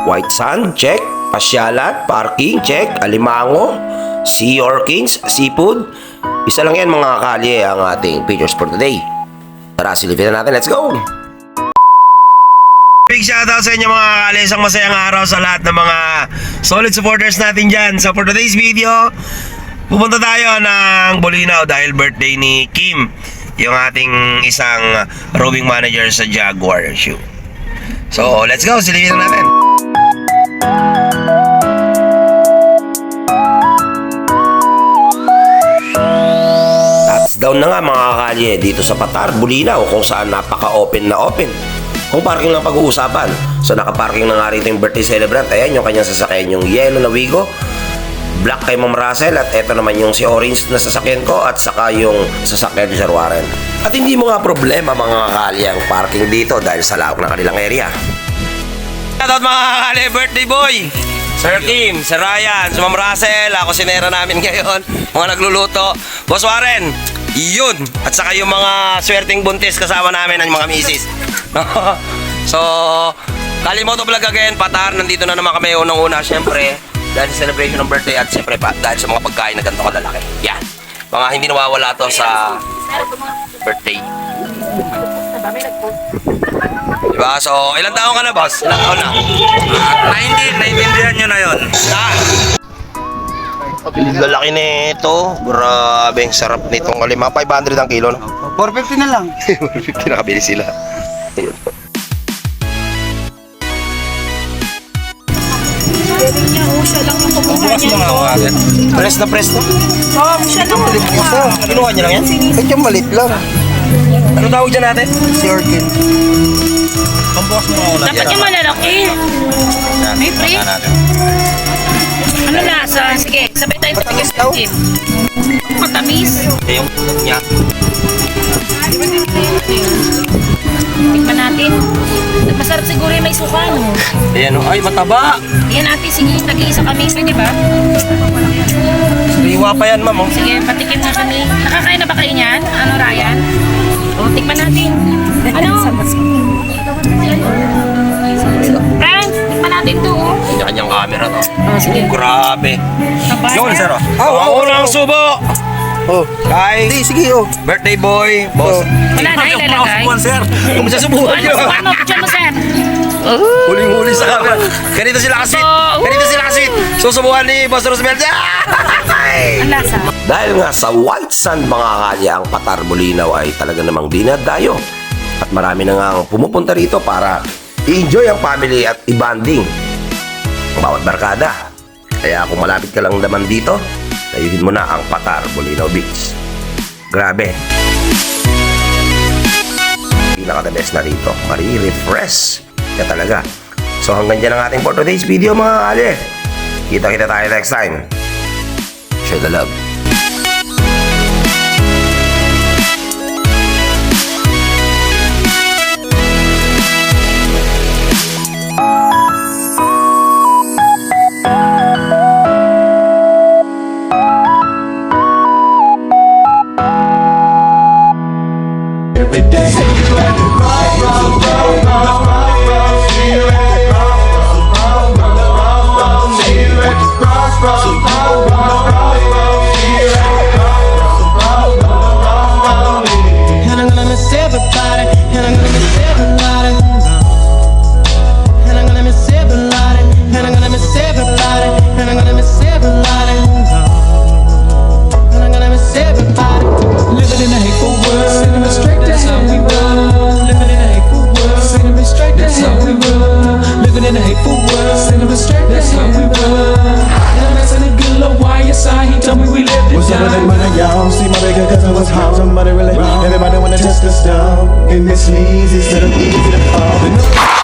White Sand, check. Pasyalan, parking, check. Alimango, Sea Orkins, seafood. Isa lang yan mga kalye ang ating features for today. Tara, silipin na natin. Let's go! Big shoutout sa inyo mga kalye. Isang masayang araw sa lahat ng mga solid supporters natin dyan. So for today's video, pupunta tayo ng Bolinao dahil birthday ni Kim, yung ating isang rowing manager sa Jaguar Shoe. So let's go, silipin na natin. Touchdown na nga mga kalye dito sa Patar, Bolinao, kung saan napaka-open na open. Kung parking lang pag-uusapan. So nakaparking na nga rito yung birthday celebrant. Ayan yung kanyang sasakyan, yung yellow na Wigo, black kay Ma'am Russell, at eto naman yung si orange na sasakyan ko, at saka yung sasakyan ni Sir Warren. At hindi mo nga problema mga kalye ang parking dito dahil sa lawak ng kanilang area. Shoutout mga kalye, birthday boy! Sir Kim, Sir Ryan, si Ma'am Russell, ako sinera namin ngayon, mga nagluluto. Boss Warren, yun! At saka yung mga swerteng buntis kasama namin ang mga misis. So, Kalimoto Vlog again, Patar, nandito na naman kami unang-una, syempre, dahil sa celebration ng birthday at syempre dahil sa mga pagkain na ganito kalalaki. Yan, mga hindi nawawala to sa birthday. Diba? So, ilang taon ka na, boss? Ilang taon na? 19, naiintindihan nyo na yun. Lalaki nito. Grabe, ang sarap nitong kalima. 500 ang kilo, no? 450 na lang. 450 nakabili sila. Ayun. Siya lang yung kumuha niya. Press na press na. Siya lang yung kumuha. Kinuha niya lang yan? Ito yung malit lang. Ano tawag dyan natin? Si Orkin. Dapat yung malalaki. May free? Ano lasa? Sige, sabay tayo sa chicken. Matamis. Ito yung tulog niya. Tikman natin. Masarap siguro yung may suka, no? Ayan o. Ay, mataba. Yan natin, sige, tag-iisa kami. Pwede ba? Riwa pa yan, ma'am. Oh. Sige, patikim na kami. Nakakain na ba kayo niyan? Ano, Ryan? O, tikman natin. Ano? Friends, tikman natin to, oh. Kanya-kanyang camera to. Sige. Grabe. Yun, sir. Ang unang subo. Oh. Kay Hindi, sige oh. birthday boy, boss. Wala na, ilalagay. Kung susubuhan Ano, nyo. ano, picture mo, sir? Huling-huli sa camera. Ganito sila kasweet. Ganito sila kasweet. Susubuhan ni Boss Roosevelt. Ang lasa. Dahil nga sa White Sand mga kalye, ang Patar, Bolinao ay talaga namang dinadayo. At marami na nga pumupunta rito para i-enjoy ang family at i-banding ang bawat barkada. Kaya kung malapit ka lang naman dito, layuhin mo na ang Patar, Bolinao Beach. Grabe. Pinaka-the best na rito. Mari-refresh ka talaga. So hanggang dyan ang ating for today's video mga kalye. Kita-kita tayo next time. Share the love. Every day, see you at the crossroads. See you at the crossroads. See you at the crossroads. See you at the crossroads. And I'm gonna miss everybody. And I'm gonna miss everybody. And I'm gonna miss everybody. And I'm gonna miss everybody. And I'm gonna miss everybody. And I'm gonna miss everybody. Living in a hateful world, sending me straight to how we roll. Living in a hateful world, sending me straight to how we roll. Living in a hateful world, sending me straight to how we roll. And I'm messing a good little YSI, he told me we lived it What's up with that money, y'all? See my bigger cousin was hot. Somebody really, everybody wanna test the stuff. It misleads instead of easy to fall.